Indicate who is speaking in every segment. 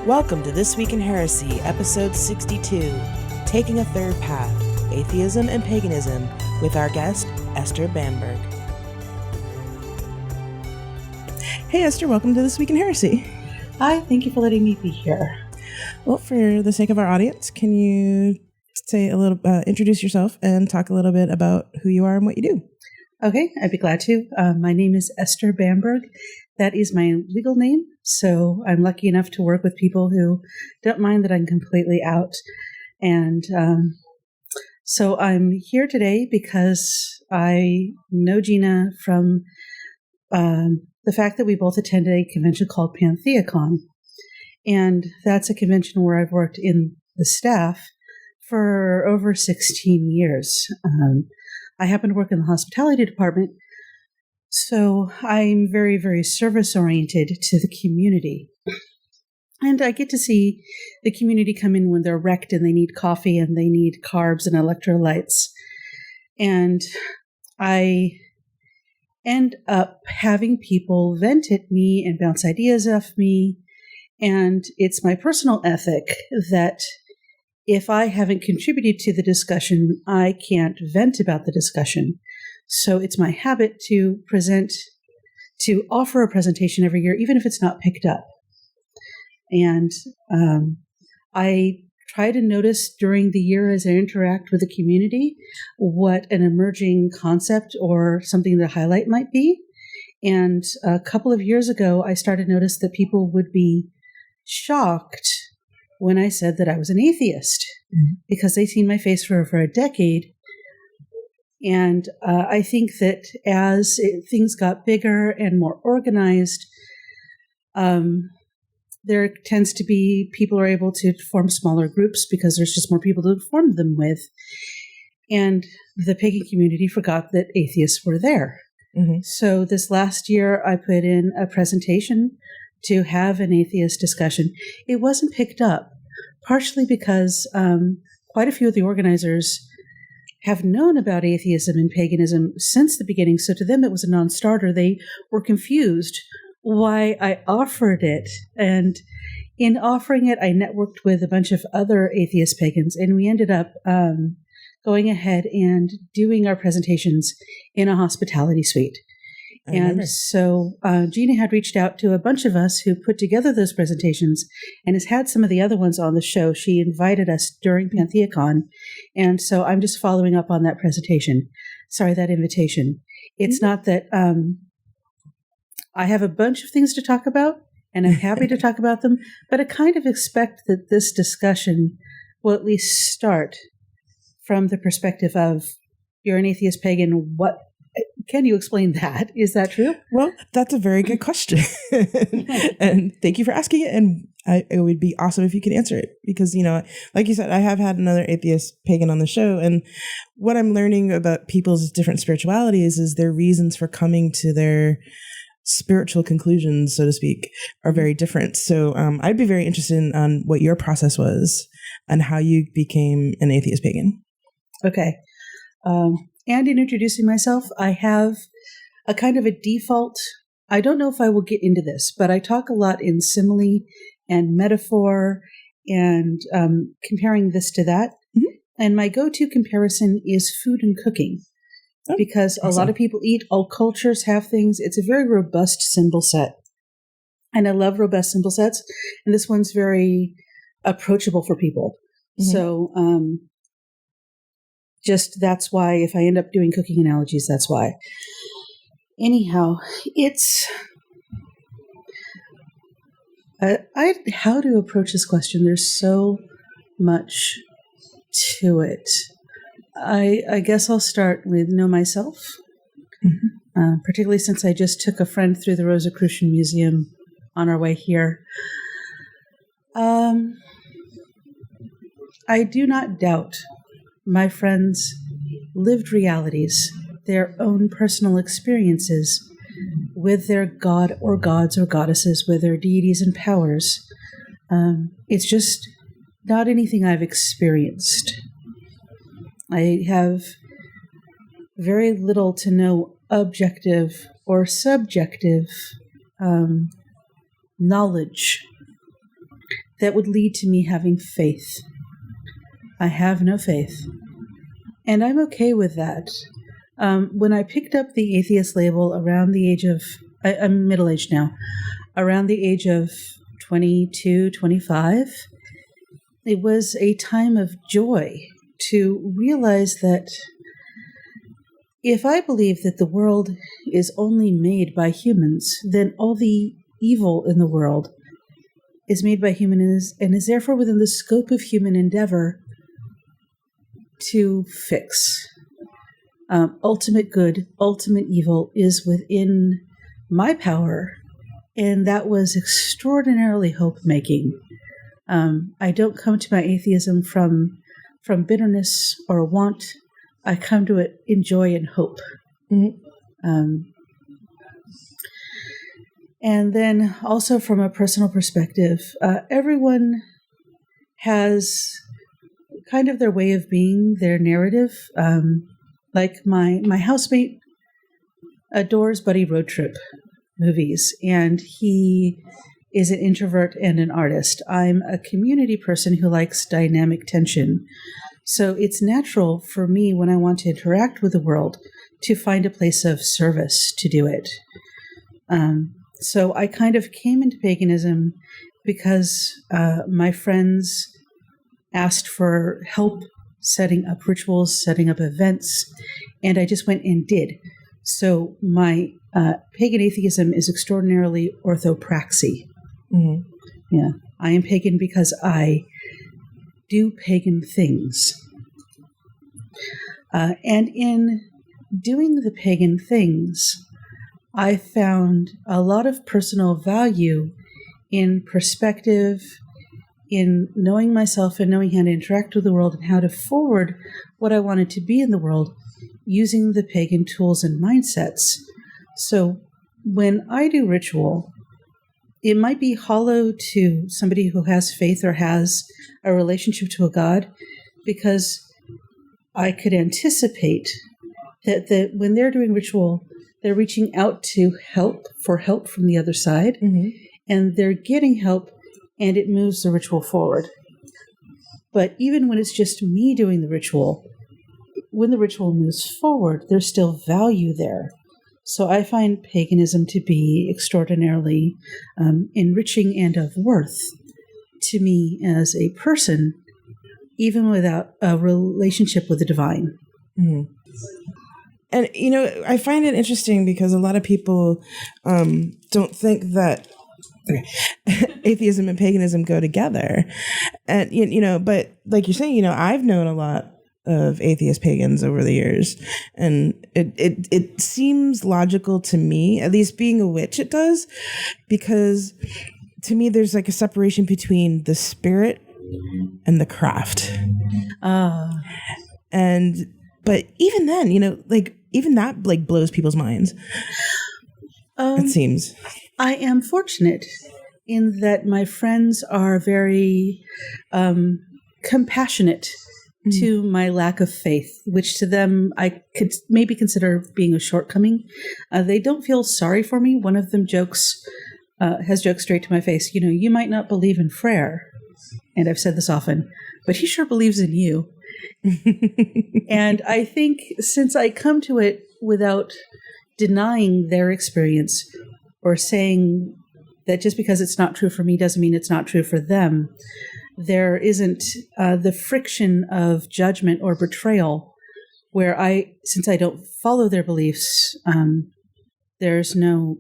Speaker 1: Welcome to This Week in Heresy, episode 62, Taking a Third Path, Atheism and Paganism, with our guest, Esther Bamberg. Hey Esther, welcome to This Week in Heresy.
Speaker 2: Hi, thank you for letting me be here.
Speaker 1: Well, for the sake of our audience, can you say a little, introduce yourself and talk a little bit about who you are and what you do?
Speaker 2: Okay, I'd be glad to. My name is Esther Bamberg. That is my legal name, so I'm lucky enough to work with people who don't mind that I'm completely out. And so I'm here today because I know Gina from the fact that we both attended a convention called Pcon. And that's a convention where I've worked in the staff for over 16 years. I happen to work in the hospitality department, so I'm very, very service-oriented to the community. And I get to see the community come in when they're wrecked and they need coffee and they need carbs and electrolytes. And I end up having people vent at me and bounce ideas off me. And it's my personal ethic that if I haven't contributed to the discussion, I can't vent about the discussion. So it's my habit to offer a presentation every year, even if it's not picked up. And I try to notice during the year as I interact with the community what an emerging concept or something to highlight might be. And a couple of years ago, I started to notice that people would be shocked when I said that I was an atheist, because they'd seen my face for over a decade. And I think that as things got bigger and more organized, there tends to be people are able to form smaller groups because there's just more people to form them with. And the pagan community forgot that atheists were there. Mm-hmm. So this last year, I put in a presentation to have an atheist discussion. It wasn't picked up, partially because quite a few of the organizers have known about atheism and paganism since the beginning, so to them it was a non-starter. They were confused why I offered it, and in offering it, I networked with a bunch of other atheist pagans, and we ended up going ahead and doing our presentations in a hospitality suite. And so Gina had reached out to a bunch of us who put together those presentations and has had some of the other ones on the show. She invited us during Pcon. And so I'm just following up on that that invitation. It's not that I have a bunch of things to talk about, and I'm happy to talk about them, but I kind of expect that this discussion will at least start from the perspective of, you're an atheist pagan, what? Can you explain that? Is that true?
Speaker 1: Well, that's a very good question. And thank you for asking it. And it would be awesome if you could answer it. Because, like you said, I have had another atheist pagan on the show. And what I'm learning about people's different spiritualities is their reasons for coming to their spiritual conclusions, so to speak, are very different. So I'd be very interested on what your process was and how you became an atheist pagan.
Speaker 2: Okay. And in introducing myself, I have a kind of a default. I don't know if I will get into this, but I talk a lot in simile and metaphor and comparing this to that. Mm-hmm. And my go-to comparison is food and cooking, because a lot of people eat, all cultures have things. It's a very robust symbol set. And I love robust symbol sets. And this one's very approachable for people. Mm-hmm. So, that's why, if I end up doing cooking analogies, that's why. Anyhow, it's how to approach this question. There's so much to it. I guess I'll start with know myself, particularly since I just took a friend through the Rosicrucian Museum on our way here. I do not doubt my friends' lived realities, their own personal experiences with their god or gods or goddesses, with their deities and powers. It's just not anything I've experienced. I have very little to no objective or subjective knowledge that would lead to me having faith. I have no faith. And I'm okay with that. When I picked up the atheist label around the age of, I'm middle-aged now, around the age of 22, 25, it was a time of joy to realize that if I believe that the world is only made by humans, then all the evil in the world is made by humans and is therefore within the scope of human endeavor to fix. Ultimate good, ultimate evil is within my power, and that was extraordinarily hope-making. I don't come to my atheism from bitterness or want. I come to it in joy and hope. Mm-hmm. And then also from a personal perspective, everyone has kind of their way of being, their narrative. Like my housemate adores Buddy Road Trip movies, and he is an introvert and an artist. I'm a community person who likes dynamic tension. So it's natural for me when I want to interact with the world to find a place of service to do it. So I kind of came into paganism because my friends asked for help setting up rituals, setting up events, and I just went and did. So my pagan atheism is extraordinarily orthopraxy. Mm-hmm. Yeah, I am pagan because I do pagan things. And in doing the pagan things, I found a lot of personal value in perspective, in knowing myself and knowing how to interact with the world and how to forward what I wanted to be in the world using the pagan tools and mindsets. So when I do ritual, it might be hollow to somebody who has faith or has a relationship to a god, because I could anticipate that when they're doing ritual, they're reaching out to help from the other side, mm-hmm. and they're getting help, and it moves the ritual forward. But even when it's just me doing the ritual, when the ritual moves forward, there's still value there. So I find paganism to be extraordinarily enriching and of worth to me as a person, even without a relationship with the divine.
Speaker 1: Mm-hmm. And, I find it interesting because a lot of people don't think that atheism and paganism go together. And, but like you're saying, I've known a lot of atheist pagans over the years, and it seems logical to me, at least being a witch, it does, because to me there's like a separation between the spirit and the craft. But even then, even that blows people's minds. It seems.
Speaker 2: I am fortunate in that my friends are very compassionate to my lack of faith, which to them I could maybe consider being a shortcoming. They don't feel sorry for me. One of them has joked straight to my face, you might not believe in Frere, and I've said this often, but he sure believes in you. And I think since I come to it without denying their experience or saying that just because it's not true for me doesn't mean it's not true for them, there isn't the friction of judgment or betrayal where since I don't follow their beliefs, there's no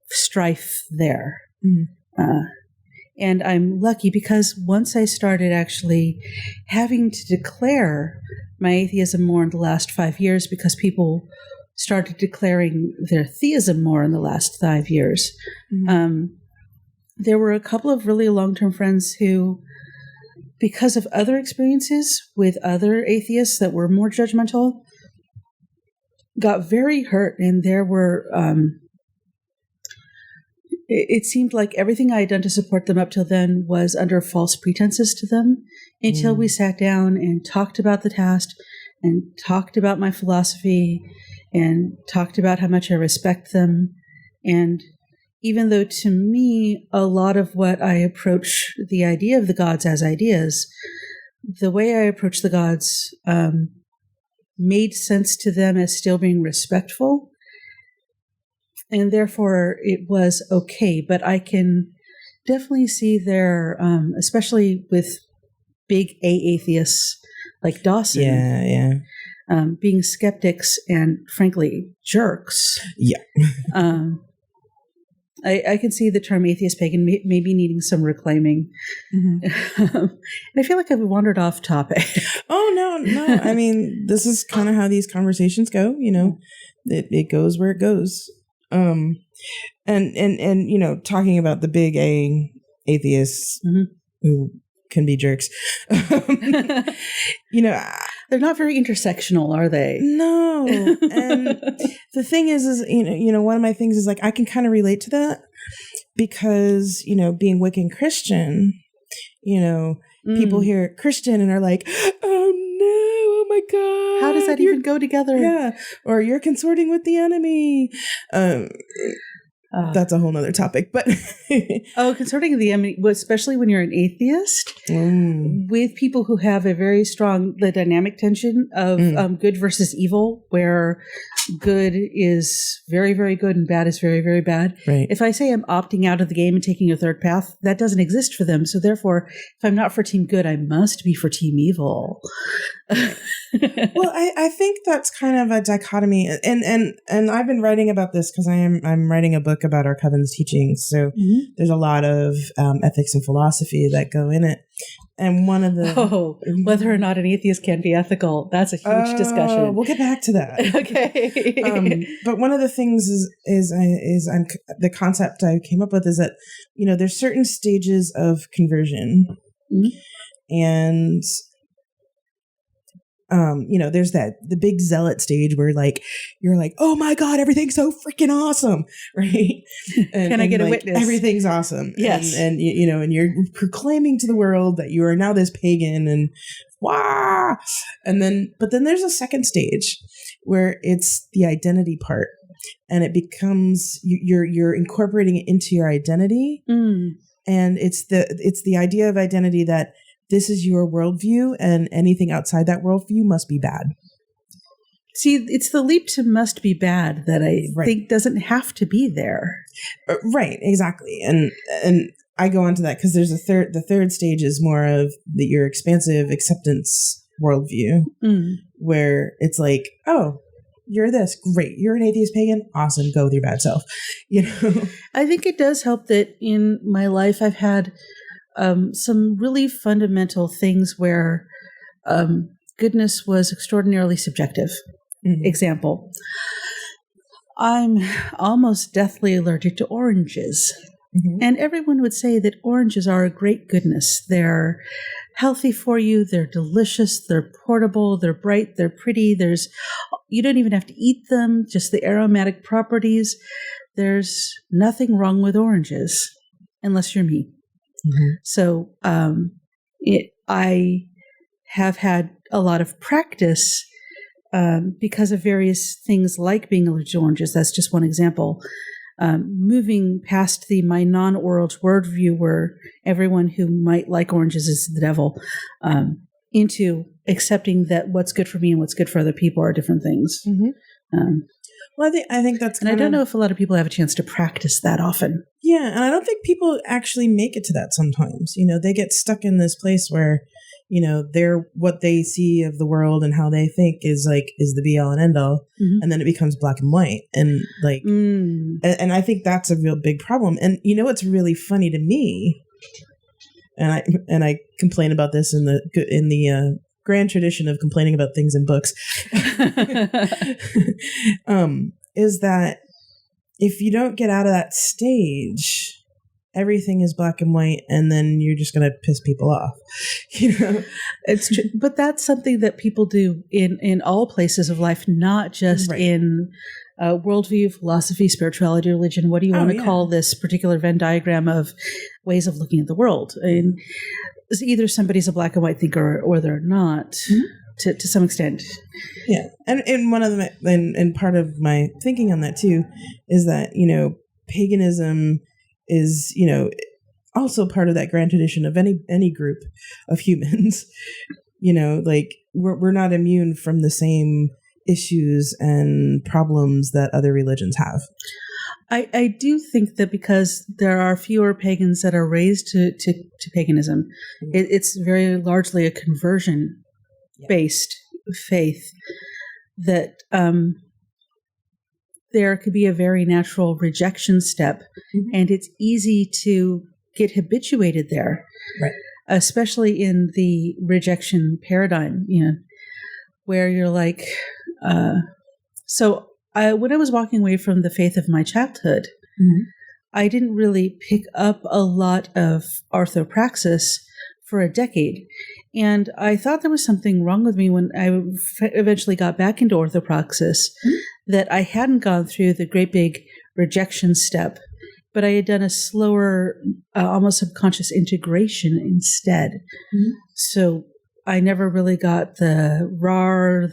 Speaker 2: strife there. Mm. And I'm lucky because once I started actually having to declare my atheism more in the last 5 years, because people started declaring their theism more in the last 5 years, there were a couple of really long-term friends who, because of other experiences with other atheists that were more judgmental, got very hurt. And there were... It seemed like everything I had done to support them up till then was under false pretenses to them, until we sat down and talked about the task and talked about my philosophy and talked about how much I respect them. And even though to me, a lot of what I approach the idea of the gods as ideas, the way I approach the gods made sense to them as still being respectful. And therefore, it was okay. But I can definitely see there, especially with big atheists like Dawson, being skeptics and, frankly, jerks.
Speaker 1: Yeah.
Speaker 2: I can see the term atheist pagan maybe needing some reclaiming. Mm-hmm. And I feel like I've wandered off topic.
Speaker 1: Oh, no. I mean, this is kind of how these conversations go. It goes where it goes. And talking about the big A atheists who can be jerks.
Speaker 2: They're not very intersectional, are they?
Speaker 1: No. And the thing is, one of my things is like, I can kind of relate to that because, being Wiccan Christian, people hear Christian and are like, oh no, oh my God.
Speaker 2: How does that even go together?
Speaker 1: Yeah. Or you're consorting with the enemy. That's a whole nother topic, but
Speaker 2: concerning the enemy, especially when you're an atheist, with people who have a very strong the dynamic tension of good versus evil, where good is very, very good and bad is very, very bad.
Speaker 1: Right.
Speaker 2: If I say I'm opting out of the game and taking a third path, that doesn't exist for them. So therefore, if I'm not for team good, I must be for team evil.
Speaker 1: Well, I think that's kind of a dichotomy, and I've been writing about this because I'm writing a book about our coven's teachings. So there's a lot of ethics and philosophy that go in it, and one of the
Speaker 2: whether or not an atheist can be ethical, that's a huge discussion.
Speaker 1: We'll get back to that.
Speaker 2: Okay.
Speaker 1: But one of the things is the concept I came up with is that there's certain stages of conversion, and there's the big zealot stage where you're like, oh my God, everything's so freaking awesome. Right.
Speaker 2: Can I get a witness?
Speaker 1: Everything's awesome.
Speaker 2: Yes.
Speaker 1: And you're proclaiming to the world that you are now this pagan and wow. But then there's a second stage where it's the identity part and it becomes, you're incorporating it into your identity. And it's the idea of identity that this is your worldview, and anything outside that worldview must be bad.
Speaker 2: See, it's the leap to must be bad that I think doesn't have to be there.
Speaker 1: Right, exactly. And I go on to that because there's the third stage is more of your expansive acceptance worldview, where it's like, oh, you're this, great. You're an atheist pagan, awesome. Go with your bad self.
Speaker 2: I think it does help that in my life I've had some really fundamental things where goodness was extraordinarily subjective. Example, I'm almost deathly allergic to oranges. And everyone would say that oranges are a great goodness. They're healthy for you. They're delicious. They're portable. They're bright. They're pretty. You don't even have to eat them, just the aromatic properties. There's nothing wrong with oranges unless you're me. So I have had a lot of practice because of various things like being allergic to oranges. That's just one example. Moving past my non-orange worldview where everyone who might like oranges is the devil, into accepting that what's good for me and what's good for other people are different things.
Speaker 1: Well, I think that's,
Speaker 2: and I don't know if a lot of people have a chance to practice that often.
Speaker 1: Yeah, and I don't think people actually make it to that sometimes. They get stuck in this place where, they're what they see of the world and how they think is the be all and end all, and then it becomes black and white, and and I think that's a real big problem. And what's really funny to me, and I complain about this in the grand tradition of complaining about things in books, is that if you don't get out of that stage, everything is black and white, and then you're just going to piss people off.
Speaker 2: It's true, but that's something that people do in all places of life, not just in worldview, philosophy, spirituality, religion. What do you want to call this particular Venn diagram of ways of looking at the world? And either somebody's a black and white thinker or they're not, to some extent. Yeah,
Speaker 1: and one of them, and part of my thinking on that too, is that paganism is, also part of that grand tradition of any group of humans. Like we're not immune from the same issues and problems that other religions have.
Speaker 2: I do think that because there are fewer pagans that are raised to paganism, it's very largely a conversion-based faith, that there could be a very natural rejection step, and it's easy to get habituated there,
Speaker 1: right?
Speaker 2: Especially in the rejection paradigm, where you're like, when I was walking away from the faith of my childhood, I didn't really pick up a lot of orthopraxis for a decade. And I thought there was something wrong with me when I eventually got back into orthopraxis, that I hadn't gone through the great big rejection step, but I had done a slower, almost subconscious integration instead. So I never really got the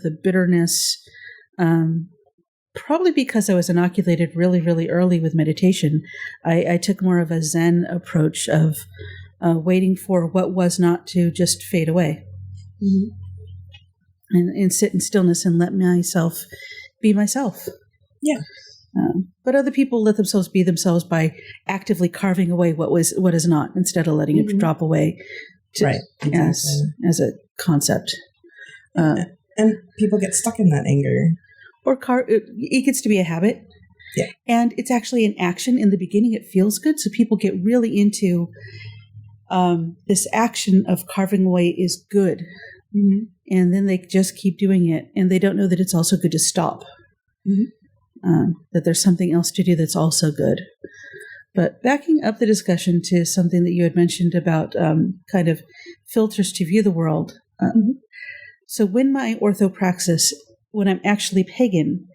Speaker 2: the bitterness, probably because I was inoculated really, really early with meditation. I took more of a Zen approach of waiting for what was not to just fade away, and sit in stillness and let myself be myself.
Speaker 1: Yeah.
Speaker 2: But other people let themselves be themselves by actively carving away what is not, instead of letting it drop away
Speaker 1: right.
Speaker 2: as a concept.
Speaker 1: And people get stuck in that anger.
Speaker 2: Or it gets to be a habit.
Speaker 1: Yeah.
Speaker 2: And it's actually an action. In the beginning, it feels good. So people get really into this action of carving away is good. And then they just keep doing it. And they don't know that it's also good to stop. That there's something else to do that's also good. But backing up the discussion to something that you had mentioned about kind of filters to view the world. So when my orthopraxis, when I'm actually pagan,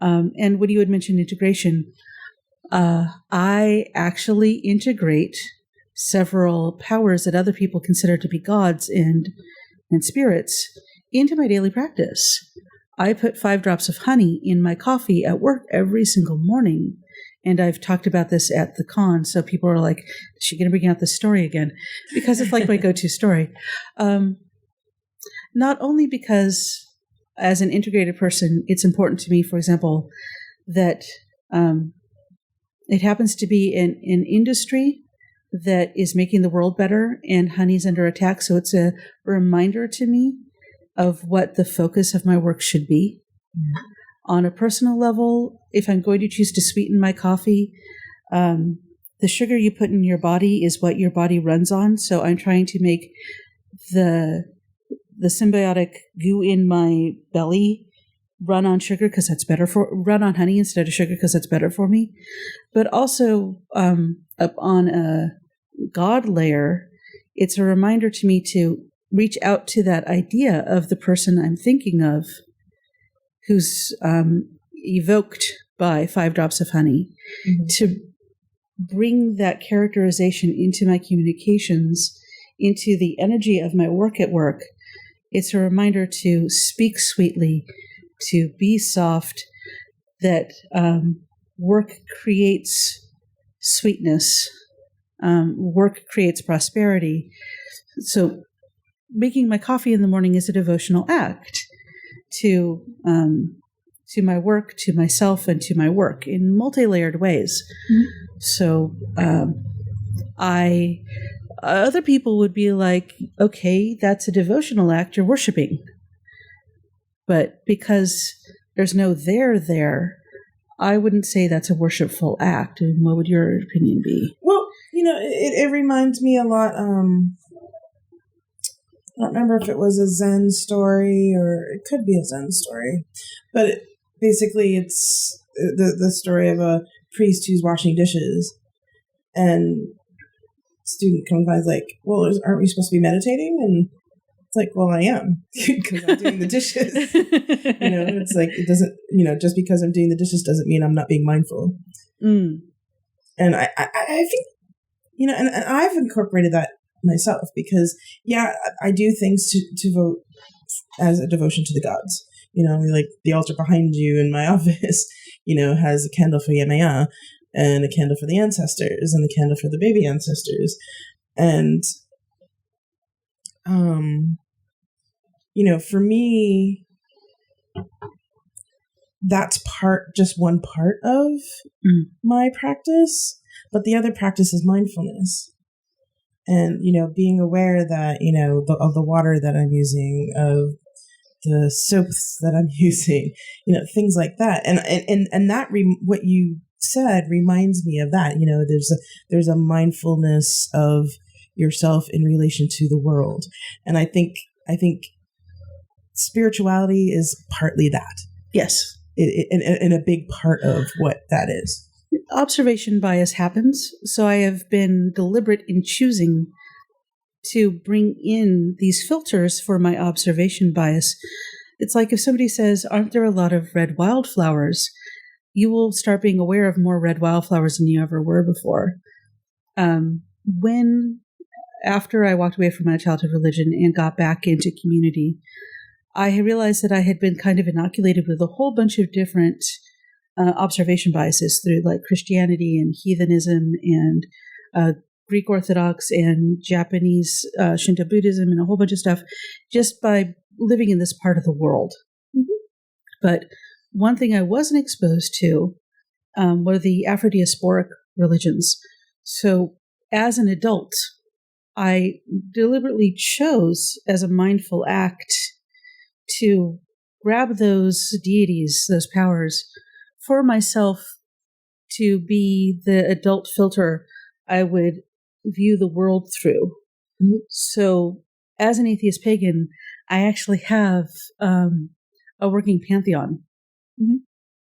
Speaker 2: and when you had mentioned integration, I actually integrate several powers that other people consider to be gods and spirits into my daily practice. I put 5 drops of honey in my coffee at work every single morning. And I've talked about this at the con, so people are like, is she going to bring out this story again? Because it's like my go-to story. Not only because as an integrated person, it's important to me, for example, that it happens to be an industry that is making the world better, and honey's under attack. So it's a reminder to me of what the focus of my work should be. On a personal level, if I'm going to choose to sweeten my coffee, the sugar you put in your body is what your body runs on. So I'm trying to make the symbiotic goo in my belly run on sugar because that's better run on honey instead of sugar because that's better for me. But also up on a God layer, it's a reminder to me to reach out to that idea of the person I'm thinking of, who's evoked by 5 drops of honey, to bring that characterization into my communications, into the energy of my work at work. It's a reminder to speak sweetly, to be soft, that work creates sweetness, work creates prosperity. So making my coffee in the morning is a devotional act to my work, to myself, and to my work in multi-layered ways. So other people would be like, okay, that's a devotional act, you're worshiping. But because there's no there, I wouldn't say that's a worshipful act. And what would your opinion be?
Speaker 1: Well, it reminds me a lot. I don't remember if it was a Zen story or it could be a Zen story, but basically it's the story of a priest who's washing dishes, and student comes by and is like, well, aren't we supposed to be meditating? And it's like, well, I am because I'm doing the dishes. It's like, it doesn't, just because I'm doing the dishes doesn't mean I'm not being mindful. And I think, and I've incorporated that myself because, I do things to vote as a devotion to the gods. Like the altar behind you in my office, has a candle for Yemaya. and a candle for the ancestors and a candle for the baby ancestors. And, for me, that's just one part of my practice, but the other practice is mindfulness. And, being aware that, of the water that I'm using, of the soaps that I'm using, things like that. And that, what you said reminds me of that, there's a mindfulness of yourself in relation to the world. And I think spirituality is partly that.
Speaker 2: Yes.
Speaker 1: And a big part of what that is.
Speaker 2: Observation bias happens. So I have been deliberate in choosing to bring in these filters for my observation bias. It's like if somebody says, aren't there a lot of red wildflowers? You will start being aware of more red wildflowers than you ever were before. After I walked away from my childhood religion and got back into community, I realized that I had been kind of inoculated with a whole bunch of different observation biases through like Christianity and heathenism and Greek Orthodox and Japanese Shinto Buddhism and a whole bunch of stuff just by living in this part of the world. Mm-hmm. But one thing I wasn't exposed to were the Afro-diasporic religions. So as an adult, I deliberately chose as a mindful act to grab those deities, those powers, for myself to be the adult filter I would view the world through. Mm-hmm. So as an atheist pagan, I actually have a working pantheon, mm-hmm.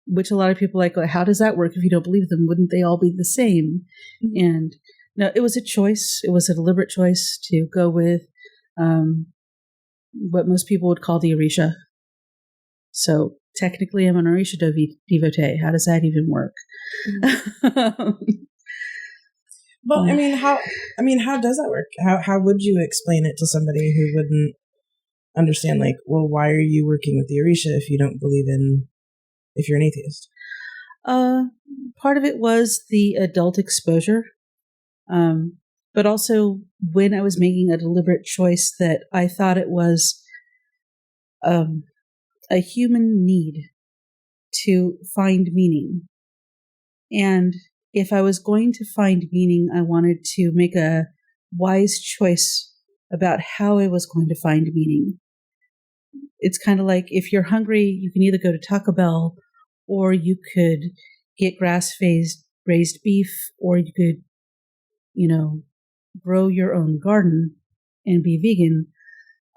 Speaker 2: which a lot of people like, how does that work if you don't believe them? Wouldn't they all be the same? Mm-hmm. And no, it was a choice. It was a deliberate choice to go with what most people would call the Orisha. So technically I'm an Orisha devotee. How does that even work? Mm-hmm.
Speaker 1: Well, how does that work? How would you explain it to somebody who wouldn't understand, like, well, why are you working with the Orisha if you're an atheist?
Speaker 2: Part of it was the adult exposure. But also when I was making a deliberate choice that I thought it was a human need to find meaning. And if I was going to find meaning, I wanted to make a wise choice about how I was going to find meaning. It's kind of like if you're hungry, you can either go to Taco Bell or you could get grass-raised beef, or you could, grow your own garden and be vegan,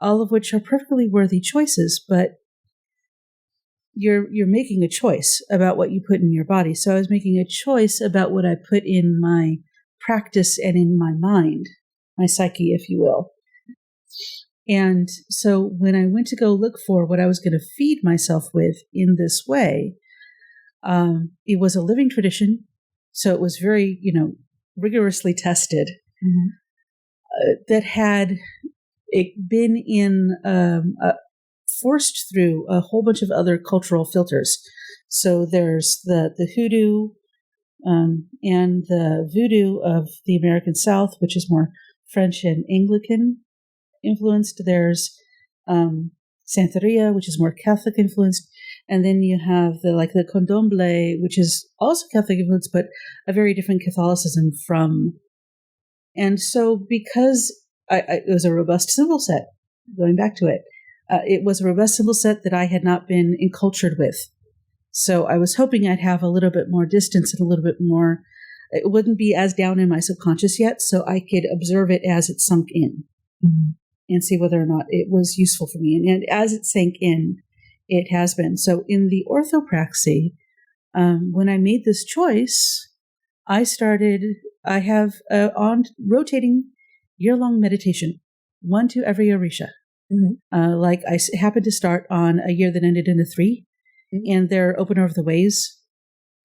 Speaker 2: all of which are perfectly worthy choices, but you're making a choice about what you put in your body. So I was making a choice about what I put in my practice and in my mind, my psyche, if you will. And so when I went to go look for what I was going to feed myself with in this way, it was a living tradition. So it was very, rigorously tested. Mm-hmm. That had it been in forced through a whole bunch of other cultural filters. So there's the hoodoo and the voodoo of the American South, which is more French and Anglican influenced. There's Santeria, which is more Catholic influenced. And then you have the Candomblé, which is also Catholic influenced, but a very different Catholicism from. And so because it was a robust symbol set, going back to it, it was a robust symbol set that I had not been encultured with. So I was hoping I'd have a little bit more distance and a little bit more, it wouldn't be as down in my subconscious yet, so I could observe it as it sunk in. Mm-hmm. And see whether or not it was useful for me. And as it sank in, it has been. So in the orthopraxy, when I made this choice, I have on rotating year-long meditation, one to every Orisha. Mm-hmm. I happened to start on a year that ended in a 3, mm-hmm. and their Opener of the Ways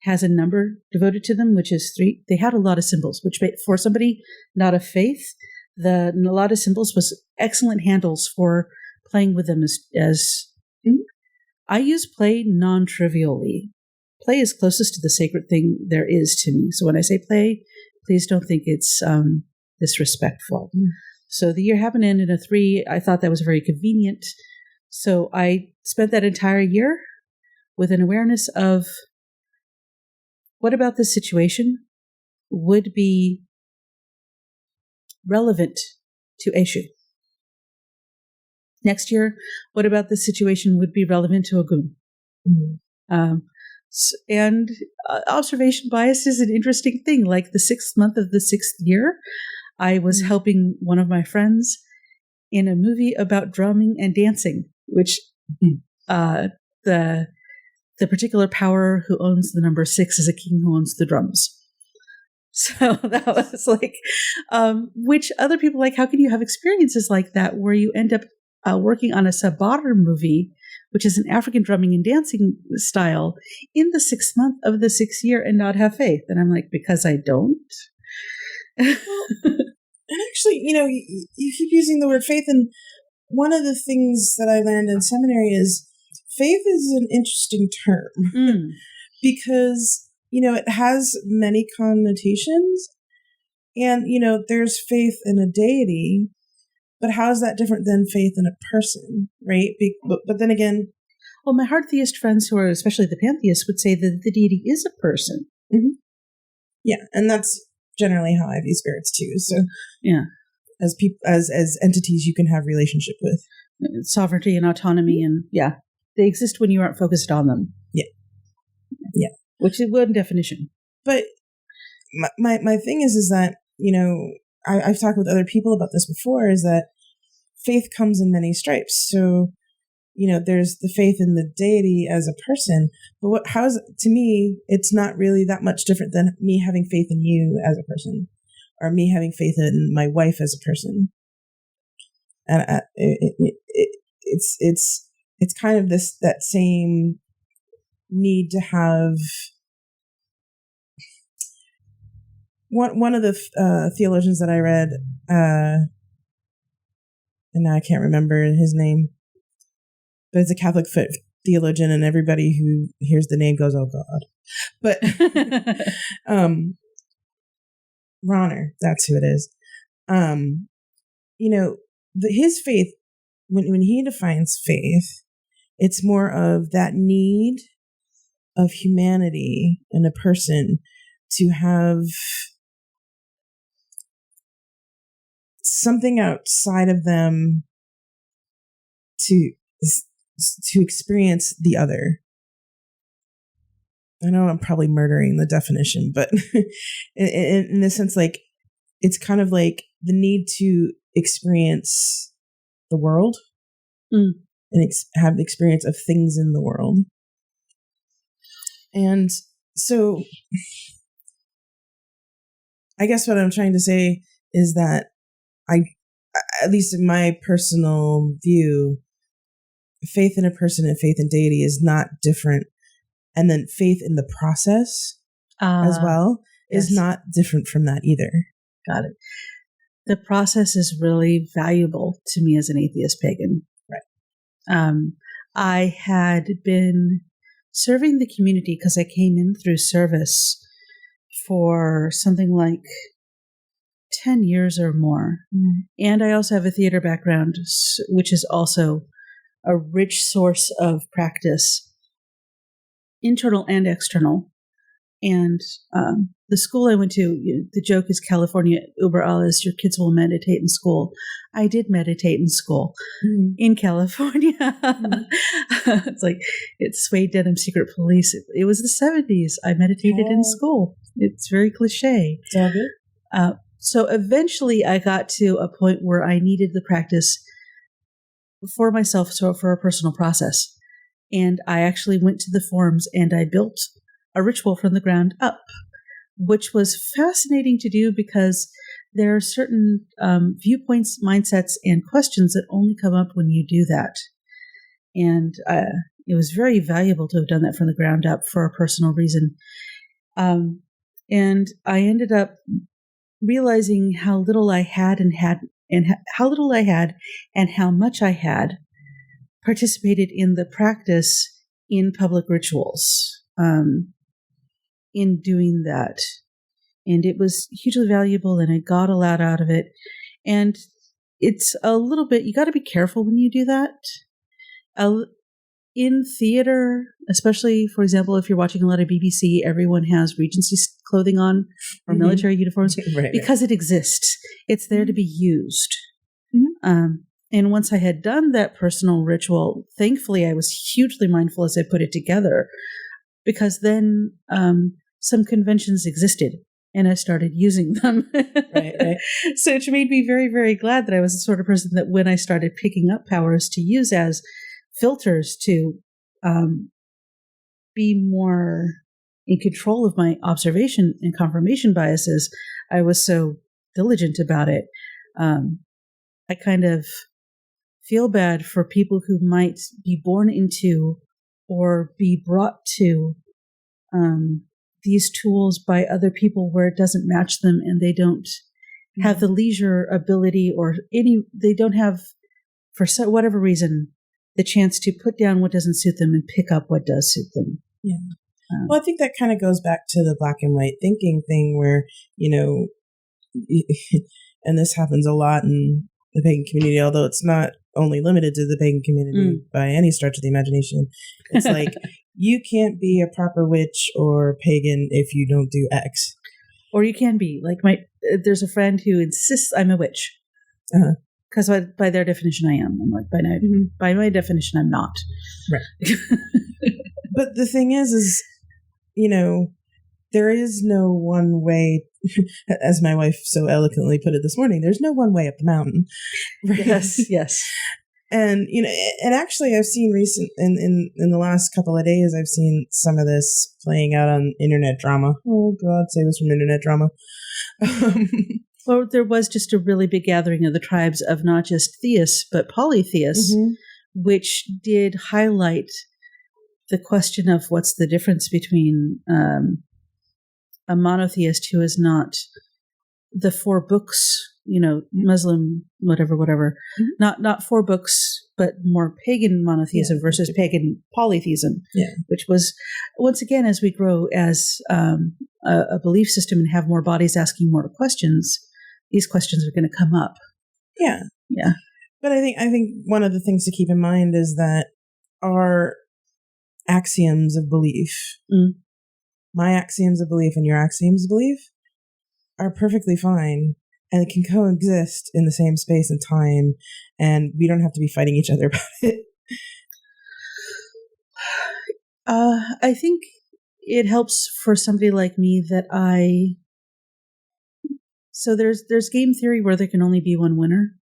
Speaker 2: has a number devoted to them, which is 3. They had a lot of symbols, which for somebody not of faith, a lot of symbols was excellent handles for playing with them as mm-hmm. I use play non-trivially. play is closest to the sacred thing there is to me. So when I say play, please don't think it's disrespectful. So the year happened to end in a 3. I thought that was very convenient. So I spent that entire year with an awareness of what about this situation would be relevant to Eshu. Next year, what about this situation would be relevant to Ogun? And observation bias is an interesting thing. Like the 6th month of the 6th year, I was helping one of my friends in a movie about drumming and dancing, which the particular power who owns the number 6 is a king who owns the drums. So that was like, which other people like, how can you have experiences like that where you end up working on a Sabar movie, which is an African drumming and dancing style, in the 6th month of the 6th year and not have faith? And I'm like, because I don't.
Speaker 1: And actually, you keep using the word faith, and one of the things that I learned in seminary is faith is an interesting term because, it has many connotations, and, there's faith in a deity, but how is that different than faith in a person, right? But then again...
Speaker 2: Well, my hard theist friends who are especially the pantheists would say that the deity is a person.
Speaker 1: Yeah, and that's generally how I view spirits too. So
Speaker 2: yeah,
Speaker 1: as people, as entities you can have relationship with.
Speaker 2: Sovereignty and autonomy, and they exist when you aren't focused on them. Yeah. Which is one definition.
Speaker 1: But my thing is that, I've talked with other people about this before, is that faith comes in many stripes. So, there's the faith in the deity as a person, but to me, it's not really that much different than me having faith in you as a person, or me having faith in my wife as a person. And it's kind of that same need to have. One of the theologians that I read, and now I can't remember his name, but it's a Catholic theologian, and everybody who hears the name goes, "Oh God!" But Ronner, that's who it is. His faith, when he defines faith, it's more of that need of humanity in a person to have something outside of them to experience the other. I know I'm probably murdering the definition, but in the sense, like, it's kind of like the need to experience the world and have the experience of things in the world. And so I guess what I'm trying to say is that at least in my personal view, faith in a person and faith in deity is not different. And then faith in the process as well is not different from that either.
Speaker 2: Got it. The process is really valuable to me as an atheist pagan.
Speaker 1: Right.
Speaker 2: I had been serving the community because I came in through service for something like 10 years or more. And I also have a theater background, which is also a rich source of practice, internal and external. And the school I went to, the joke is California über alles, your kids will meditate in school. I did meditate in school in California. It's like, it's Suede Denim Secret Police. It was the 70s. I meditated in school. It's very cliche. So eventually I got to a point where I needed the practice for myself, so for a personal process. And I actually went to the forums and I built a ritual from the ground up, which was fascinating to do because there are certain viewpoints, mindsets, and questions that only come up when you do that. And it was very valuable to have done that from the ground up for a personal reason. And I ended up realizing how little I had and how little I had and how much I had participated in the practice in public rituals. in doing that. And it was hugely valuable, and I got a lot out of it. And it's a little bit, you got to be careful when you do that. In theater, especially, for example, if you're watching a lot of BBC, everyone has Regency clothing on or military uniforms because it exists. It's there to be used. And once I had done that personal ritual, thankfully, I was hugely mindful as I put it together, because then some conventions existed and I started using them. Right. So it made me very, very glad that I was the sort of person that when I started picking up powers to use as filters to be more in control of my observation and confirmation biases, I was so diligent about it. I kind of feel bad for people who might be born into or be brought to these tools by other people where it doesn't match them, and they don't have the leisure, ability, or they don't have, for whatever reason, the chance to put down what doesn't suit them and pick up what does suit them.
Speaker 1: Yeah. Well, I think that kind of goes back to the black and white thinking thing where, and this happens a lot in the pagan community, although it's not only limited to the pagan community by any stretch of the imagination. It's like, you can't be a proper witch or pagan if you don't do X.
Speaker 2: Or you can be. Like there's a friend who insists I'm a witch. Because by their definition, I am. I'm like, by my definition, I'm not.
Speaker 1: Right. But the thing is, there is no one way, as my wife so eloquently put it this morning, there's no one way up the mountain.
Speaker 2: Right? Yes.
Speaker 1: And, and actually I've seen in the last couple of days, I've seen some of this playing out on internet drama. Oh God, save us from internet drama.
Speaker 2: Well, there was just a really big gathering of the tribes of not just theists, but polytheists, which did highlight the question of what's the difference between a monotheist who is not the 4 books, Muslim, whatever, not 4 books, but more pagan monotheism versus pagan polytheism, which was, once again, as we grow as a belief system and have more bodies asking more questions, these questions are going to come up.
Speaker 1: Yeah. But I think one of the things to keep in mind is that our axioms of belief, my axioms of belief and your axioms of belief, are perfectly fine, and it can coexist in the same space and time, and we don't have to be fighting each other about it.
Speaker 2: I think it helps for somebody like me that so there's game theory where there can only be one winner.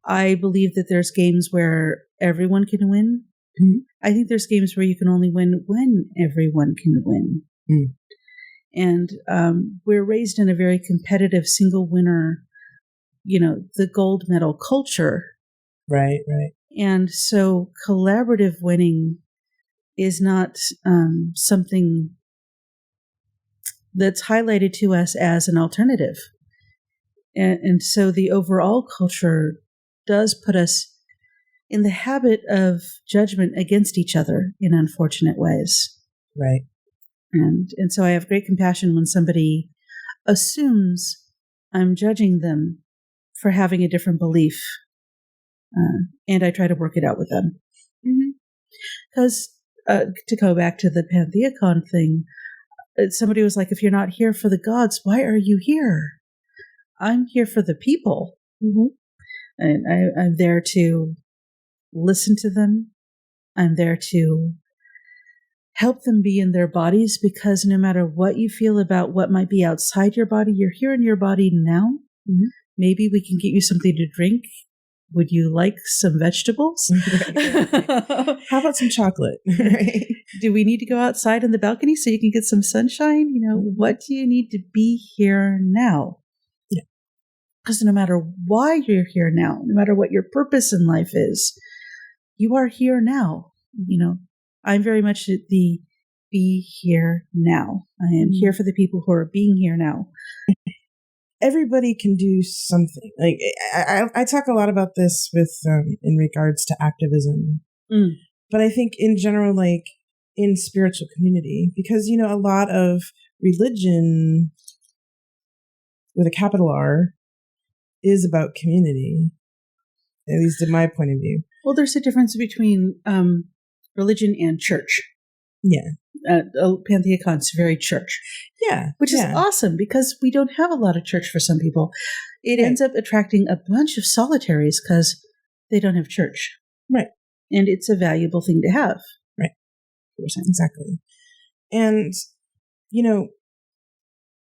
Speaker 2: I believe that there's games where everyone can win. I think there's games where you can only win when everyone can win. And we're raised in a very competitive single winner, the gold medal culture.
Speaker 1: Right.
Speaker 2: And so collaborative winning is not something that's highlighted to us as an alternative. And so the overall culture does put us in the habit of judgment against each other in unfortunate ways.
Speaker 1: Right.
Speaker 2: And so I have great compassion when somebody assumes I'm judging them for having a different belief. And I try to work it out with them. Because to go back to the Pcon thing, somebody was like, if you're not here for the gods, why are you here? I'm here for the people. And I'm there to listen to them. I'm there to help them be in their bodies, because no matter what you feel about what might be outside your body, you're here in your body now. Maybe we can get you something to drink. Would you like some vegetables?
Speaker 1: How about some chocolate?
Speaker 2: Do we need to go outside on the balcony so you can get some sunshine? What do you need to be here now? Because no matter why you're here now, no matter what your purpose in life is, you are here now. I'm very much the be here now. I am here for the people who are being here now.
Speaker 1: Everybody can do something. Like I talk a lot about this with in regards to activism, but I think in general, like in spiritual community, because, you know, a lot of religion with a capital R is about community, at least in my point of view.
Speaker 2: Well, there's a difference between religion and church.
Speaker 1: Yeah.
Speaker 2: Pantheacon's very church.
Speaker 1: Yeah.
Speaker 2: Which is awesome, because we don't have a lot of church for some people. It ends up attracting a bunch of solitaries because they don't have church.
Speaker 1: Right.
Speaker 2: And it's a valuable thing to have.
Speaker 1: Right. Exactly. And, you know,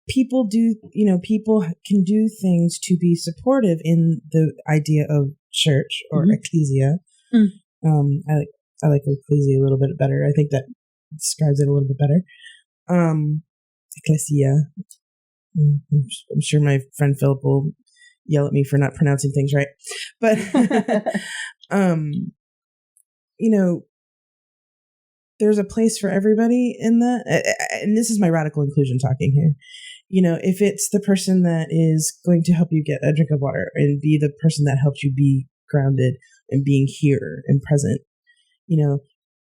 Speaker 1: people can do things to be supportive in the idea of church or ecclesia. I like ecclesia a little bit better. I think that describes it a little bit better. Ecclesia. I'm sure my friend Philip will yell at me for not pronouncing things right. But, you know, there's a place for everybody in that. And this is my radical inclusion talking here. You know, if it's the person that is going to help you get a drink of water and be the person that helps you be grounded and being here and present, you know,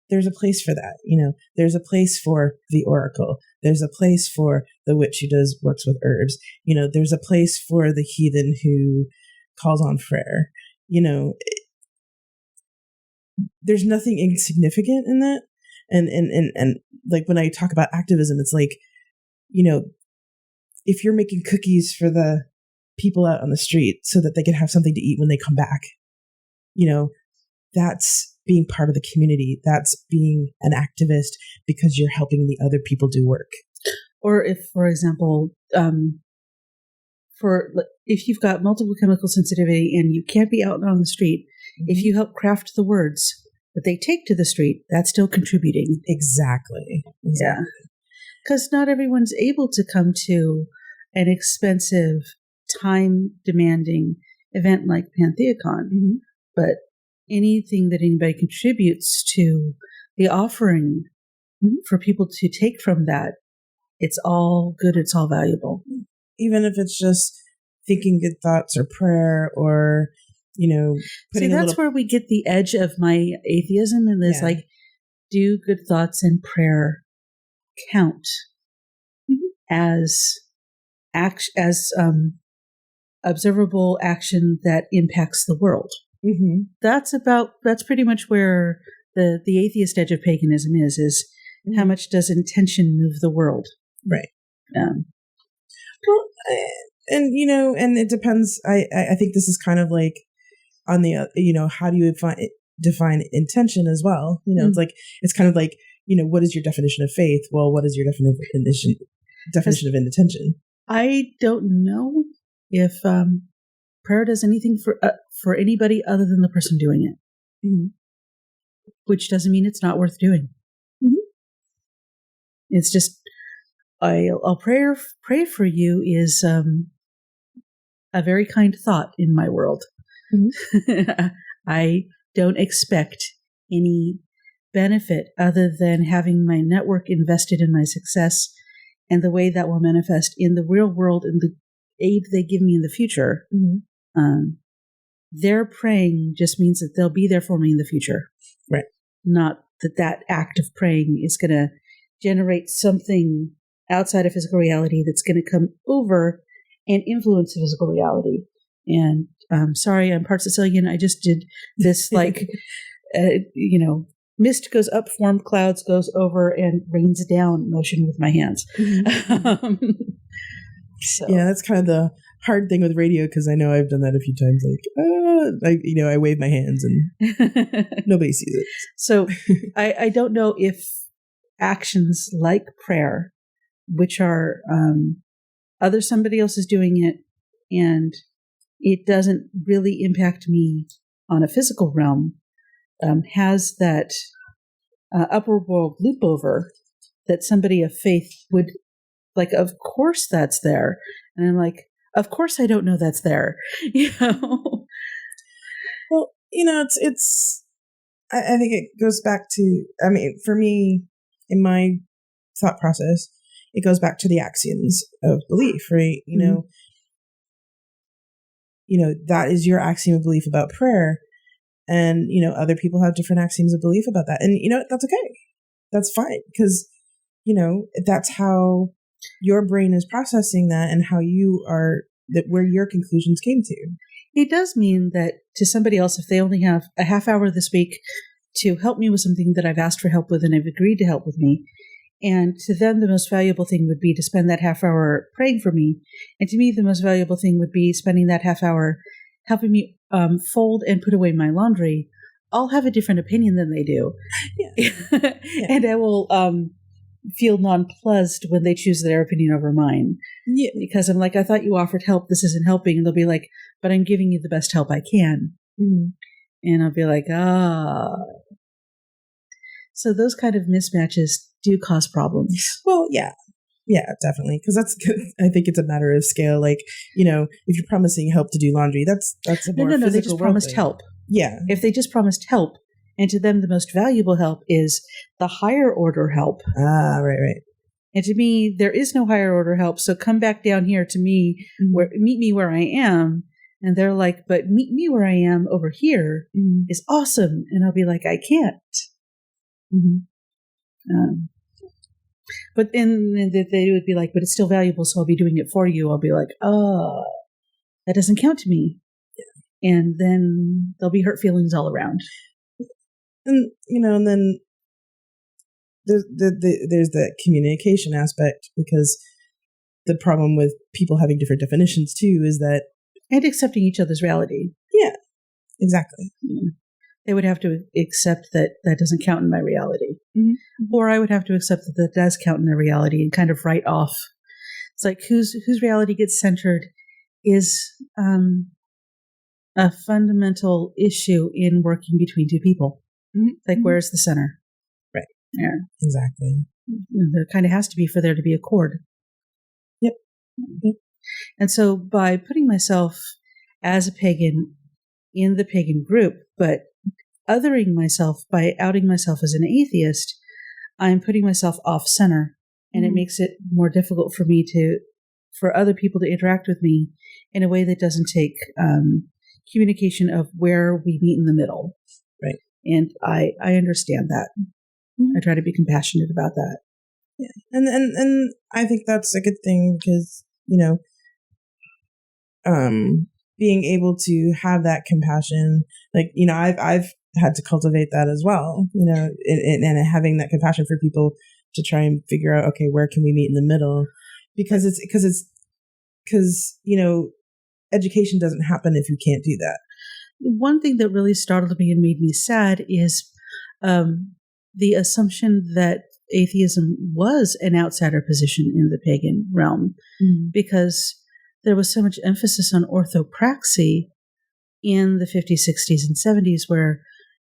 Speaker 1: there's a place for that. You know, there's a place for the oracle. There's a place for the witch who works with herbs. You know, there's a place for the heathen who calls on prayer. You know, there's nothing insignificant in that. And like when I talk about activism, it's like, you know, if you're making cookies for the people out on the street so that they can have something to eat when they come back, you know, that's being part of the community. That's being an activist because you're helping the other people do work.
Speaker 2: Or if, for example, if you've got multiple chemical sensitivity and you can't be out on the street, if you help craft the words that they take to the street, that's still contributing.
Speaker 1: Exactly.
Speaker 2: Yeah. Because not everyone's able to come to an expensive, time-demanding event like Pantheacon, but anything that anybody contributes to the offering for people to take from that, it's all good, it's all valuable.
Speaker 1: Even if it's just thinking good thoughts or prayer or, you know,
Speaker 2: that's where we get the edge of my atheism, and it's like, do good thoughts and prayer count as observable action that impacts the world? That's pretty much where the atheist edge of paganism is how much does intention move the world?
Speaker 1: Right. Well, and, you know, and it depends. I think this is kind of like on the, you know, how do you define intention as well? You know, it's kind of like, you know, what is your definition of faith? Well, what is your definition of intention?
Speaker 2: I don't know if prayer does anything for anybody other than the person doing it, which doesn't mean it's not worth doing. It's just I'll pray for you is a very kind thought in my world. I don't expect any benefit other than having my network invested in my success and the way that will manifest in the real world and the aid they give me in the future. Their praying just means that they'll be there for me in the future.
Speaker 1: Right.
Speaker 2: Not that act of praying is going to generate something outside of physical reality that's going to come over and influence physical reality. And sorry, I'm part Sicilian. I just did this like, you know, mist goes up, form clouds, goes over, and rains down motion with my hands. So.
Speaker 1: Yeah, that's kind of the hard thing with radio, because I know I've done that a few times. I wave my hands and nobody sees it.
Speaker 2: So I don't know if actions like prayer, which are somebody else is doing it, and it doesn't really impact me on a physical realm, has that upper world loop over that somebody of faith would like. Of course that's there, and I'm like, of course I don't know that's there. You know.
Speaker 1: Well, you know, it's. I think it goes back to. I mean, for me, in my thought process, it goes back to the axioms of belief, right? You know, that is your axiom of belief about prayer. And, you know, other people have different axioms of belief about that. And, you know, that's okay. that's fine. Because, that's how your brain is processing that and how you are, that where your conclusions came to.
Speaker 2: It does mean that to somebody else, if they only have a half hour this week to help me with something that I've asked for help with and have agreed to help with me, and to them the most valuable thing would be to spend that half hour praying for me, and to me the most valuable thing would be spending that half hour helping me fold and put away my laundry, I'll have a different opinion than they do. Yeah. And I will feel nonplussed when they choose their opinion over mine. Yeah. Because I'm like, I thought you offered help. This isn't helping. And they'll be like, but I'm giving you the best help I can. Mm-hmm. And I'll be like, So those kind of mismatches do cause problems.
Speaker 1: Well, yeah. Yeah, definitely. Because I think it's a matter of scale. Like, if you're promising help to do laundry, that's a more
Speaker 2: No, they just promised help.
Speaker 1: Yeah.
Speaker 2: If they just promised help, and to them the most valuable help is the higher order help.
Speaker 1: Right.
Speaker 2: And to me, there is no higher order help. So come back down here to me, meet me where I am. And they're like, but meet me where I am over here is awesome. And I'll be like, I can't. Mm-hmm. But then they would be like, but it's still valuable, so I'll be doing it for you. I'll be like, that doesn't count to me. Yeah. And then there'll be hurt feelings all around.
Speaker 1: And, and then there's the communication aspect, because the problem with people having different definitions too is that...
Speaker 2: And accepting each other's reality.
Speaker 1: Yeah, exactly.
Speaker 2: Yeah. They would have to accept that doesn't count in my reality. Mm-hmm. Or I would have to accept that does count in their reality and kind of write off. It's like whose reality gets centered is a fundamental issue in working between two people. Mm-hmm. Like, where's the center?
Speaker 1: Right.
Speaker 2: Yeah.
Speaker 1: Exactly.
Speaker 2: There kind of has to be for there to be a chord.
Speaker 1: Yep.
Speaker 2: And so by putting myself as a pagan in the pagan group, but othering myself by outing myself as an atheist, I'm putting myself off center, and it makes it more difficult for other people to interact with me in a way that doesn't take communication of where we meet in the middle.
Speaker 1: Right.
Speaker 2: And I understand that. Mm-hmm. I try to be compassionate about that.
Speaker 1: Yeah. And I think that's a good thing, because, being able to have that compassion, like, I've had to cultivate that as well, and having that compassion for people to try and figure out, okay, where can we meet in the middle? Because education doesn't happen if you can't do that.
Speaker 2: One thing that really startled me and made me sad is the assumption that atheism was an outsider position in the pagan realm, because there was so much emphasis on orthopraxy in the 50s, 60s, and 70s, where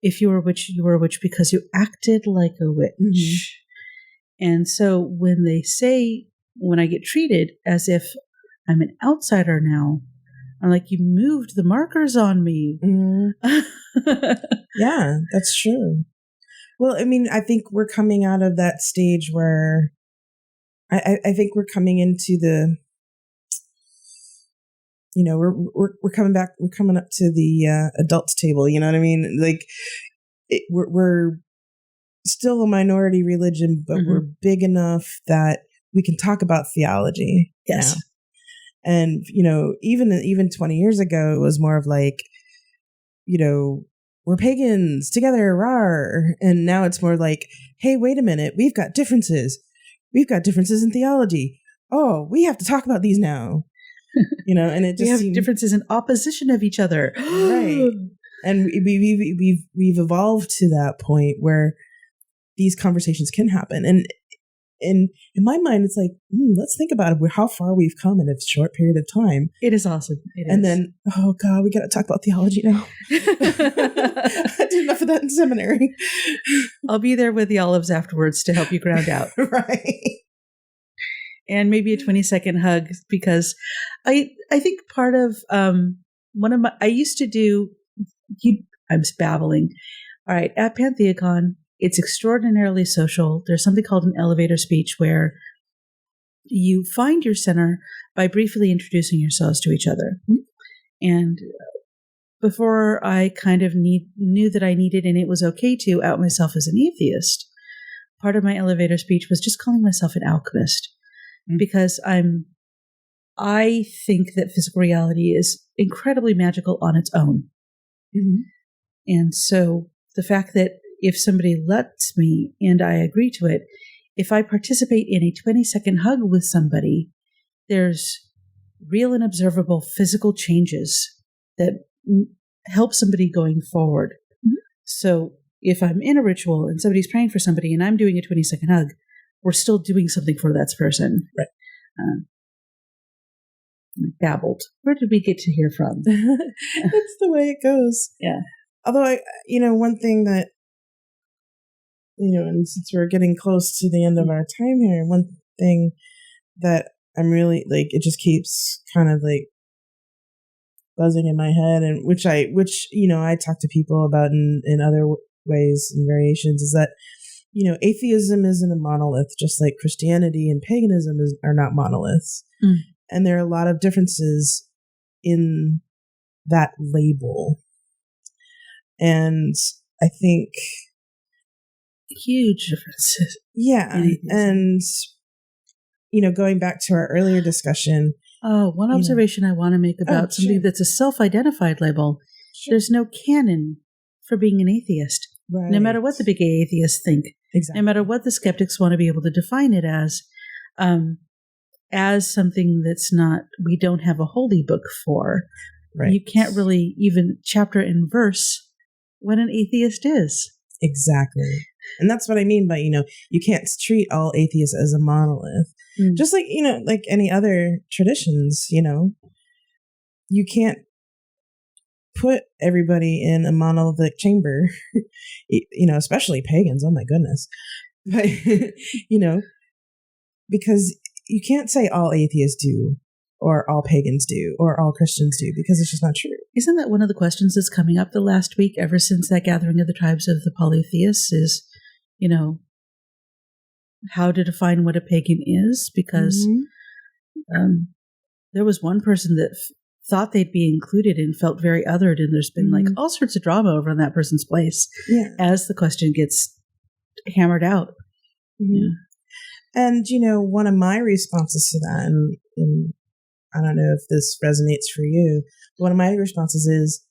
Speaker 2: if you were a witch, you were a witch because you acted like a witch. Mm-hmm. And so when I get treated as if I'm an outsider now, I'm like, you moved the markers on me.
Speaker 1: Mm-hmm. Yeah, that's true. Well, I mean, I think we're coming out of that stage where I think we're coming into the, we're coming back, we're coming up to the adults table, you know what I mean? Like, we're still a minority religion, but we're big enough that we can talk about theology.
Speaker 2: Yes.
Speaker 1: Now. And, even 20 years ago, it was more of like, we're pagans together, rawr. And now it's more like, hey, wait a minute, we've got differences. We've got differences in theology. Oh, we have to talk about these now. And it just
Speaker 2: we have differences in opposition of each other.
Speaker 1: Right. And we've evolved to that point where these conversations can happen. And in my mind, it's like, let's think about it, how far we've come in a short period of time.
Speaker 2: It is awesome.
Speaker 1: Then, oh God, we got to talk about theology now. I did enough of that in seminary.
Speaker 2: I'll be there with the olives afterwards to help you ground out.
Speaker 1: Right.
Speaker 2: And maybe a 20-second hug, because I think part of I used to do, I'm babbling. All right, at Pcon, it's extraordinarily social. There's something called an elevator speech, where you find your center by briefly introducing yourselves to each other. And before I kind of knew that I needed, and it was okay to out myself as an atheist, part of my elevator speech was just calling myself an alchemist, because I think that physical reality is incredibly magical on its own.
Speaker 1: Mm-hmm.
Speaker 2: And so the fact that if somebody lets me and I agree to it, if I participate in a 20-second hug with somebody, there's real and observable physical changes that help somebody going forward. Mm-hmm. So if I'm in a ritual and somebody's praying for somebody and I'm doing a 20-second hug, we're still doing something for that person.
Speaker 1: Right.
Speaker 2: Babbled. Where did we get to hear from?
Speaker 1: That's the way it goes.
Speaker 2: Yeah.
Speaker 1: Although one thing that, and since we're getting close to the end of our time here, one thing that I'm really it just keeps kind of buzzing in my head, and which I talk to people about in other ways and variations, is that, atheism isn't a monolith, just like Christianity and paganism are not monoliths. Mm. And there are a lot of differences in that label. And I think
Speaker 2: huge differences.
Speaker 1: Yeah. And, going back to our earlier discussion.
Speaker 2: One observation I want to make about something that's a self-identified label. Sure. There's no canon for being an atheist. Right. No matter what the big A atheists think. Exactly. No matter what the skeptics want to be able to define it as something that's not, we don't have a holy book for. Right. You can't really even chapter and verse what an atheist is.
Speaker 1: Exactly. And that's what I mean by, you can't treat all atheists as a monolith. Mm. Just like, like any other traditions, you can't put everybody in a monolithic chamber, especially pagans. Oh my goodness. But, because you can't say all atheists do, or all pagans do, or all Christians do, because it's just not true.
Speaker 2: Isn't that one of the questions that's coming up the last week, ever since that gathering of the tribes of the polytheists, is, how to define what a pagan is? Because there was one person that thought they'd be included and felt very othered, and there's been all sorts of drama over in that person's place as the question gets hammered out.
Speaker 1: Mm-hmm. Yeah. And, one of my responses to that, and I don't know if this resonates for you, but one of my responses is,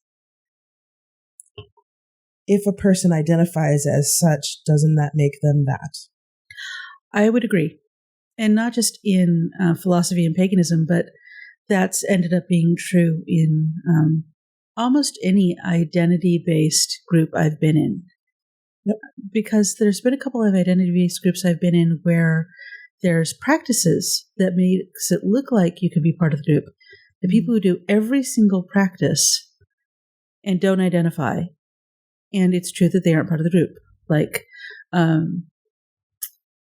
Speaker 1: if a person identifies as such, doesn't that make them that?
Speaker 2: I would agree. And not just in philosophy and paganism, but that's ended up being true in almost any identity-based group I've been in. Yep. Because there's been a couple of identity-based groups I've been in where there's practices that makes it look like you can be part of the group. The people who do every single practice and don't identify, and it's true that they aren't part of the group. Like,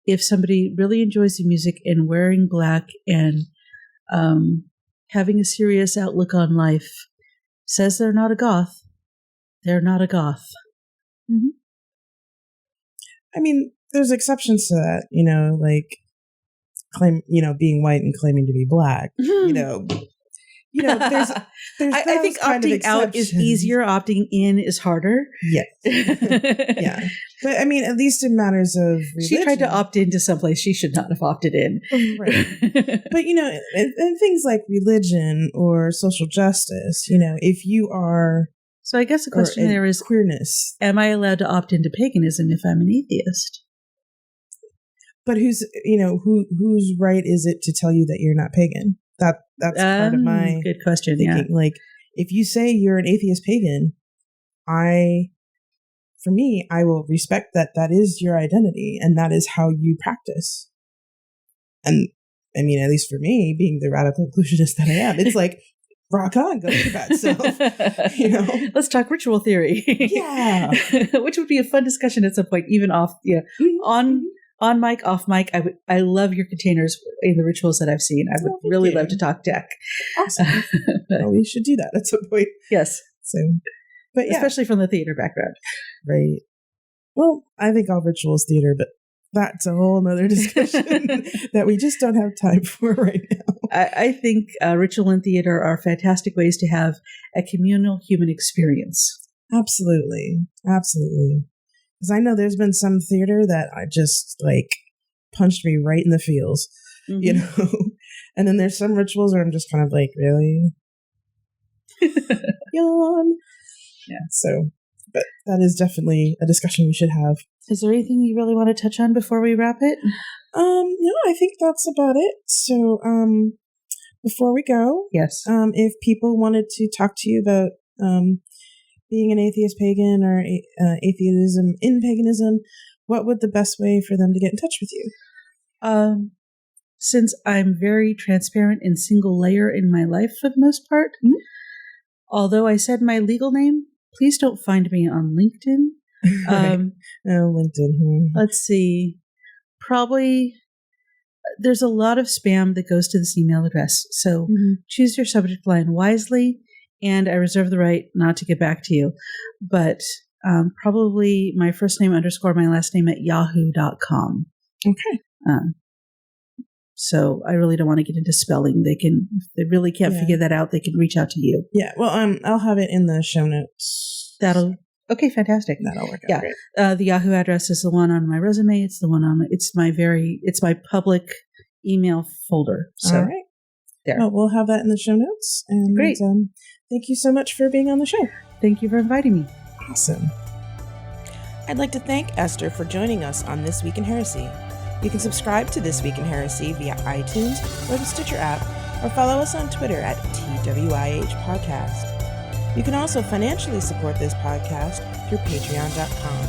Speaker 2: if somebody really enjoys the music and wearing black and having a serious outlook on life, says they're not a goth, they're not a goth. Mm-hmm.
Speaker 1: I mean, there's exceptions to that, being white and claiming to be black, there's
Speaker 2: I think opting out is easier. Opting in is harder.
Speaker 1: Yes. Yeah. But I mean, at least in matters of religion.
Speaker 2: She tried to opt into someplace she should not have opted in.
Speaker 1: Right. But, in things like religion or social justice, if you are...
Speaker 2: So I guess the question there is
Speaker 1: queerness.
Speaker 2: Am I allowed to opt into paganism if I'm an atheist?
Speaker 1: But whose right is it to tell you that you're not pagan? That's part of my
Speaker 2: good question.
Speaker 1: Thinking.
Speaker 2: Yeah.
Speaker 1: Like, if you say you're an atheist pagan, I will respect that is your identity and that is how you practice. And I mean, at least for me, being the radical inclusionist that I am, it's like, rock on, go to that self.
Speaker 2: Let's talk ritual theory.
Speaker 1: Yeah.
Speaker 2: Which would be a fun discussion at some point, even off, on mic, off mic. I love your containers in the rituals that I've seen. I would really love to talk tech.
Speaker 1: Awesome. Well, we should do that at some point.
Speaker 2: Yes.
Speaker 1: So, but yeah.
Speaker 2: Especially from the theater background.
Speaker 1: Right. Well, I think all ritual is theater, but that's a whole nother discussion that we just don't have time for right now.
Speaker 2: I think ritual and theater are fantastic ways to have a communal human experience.
Speaker 1: Absolutely. Absolutely. Because I know there's been some theater that I just like punched me right in the feels, you know? And then there's some rituals where I'm just kind of like, really? Yawn. Yeah. So, but that is definitely a discussion we should have.
Speaker 2: Is there anything you really want to touch on before we wrap it?
Speaker 1: No, I think that's about it. So, before we go,
Speaker 2: yes,
Speaker 1: if people wanted to talk to you about being an atheist pagan or atheism in paganism, what would the best way for them to get in touch with you?
Speaker 2: Since I'm very transparent and single layer in my life for the most part, although I said my legal name, please don't find me on LinkedIn.
Speaker 1: Right. LinkedIn.
Speaker 2: Let's see. Probably there's a lot of spam that goes to this email address. So choose your subject line wisely, and I reserve the right not to get back to you. But probably my first name _ my last name at yahoo.com.
Speaker 1: Okay.
Speaker 2: So I really don't want to get into spelling. If they really can't figure that out, they can reach out to you.
Speaker 1: Yeah. Well, I'll have it in the show notes.
Speaker 2: Okay, fantastic.
Speaker 1: That'll work out great.
Speaker 2: The Yahoo address is the one on my resume. It's the one it's my public email folder. So
Speaker 1: all right.
Speaker 2: There.
Speaker 1: Well, we'll have that in the show notes. And
Speaker 2: great.
Speaker 1: Thank you so much for being on the show.
Speaker 2: Thank you for inviting me.
Speaker 1: Awesome. I'd like to thank Esther for joining us on This Week in Heresy. You can subscribe to This Week in Heresy via iTunes or the Stitcher app, or follow us on Twitter at TWIH Podcast. You can also financially support this podcast through patreon.com.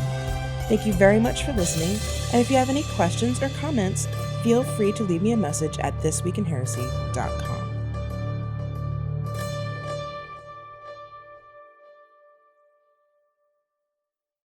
Speaker 1: Thank you very much for listening, and if you have any questions or comments, feel free to leave me a message at thisweekinheresy.com.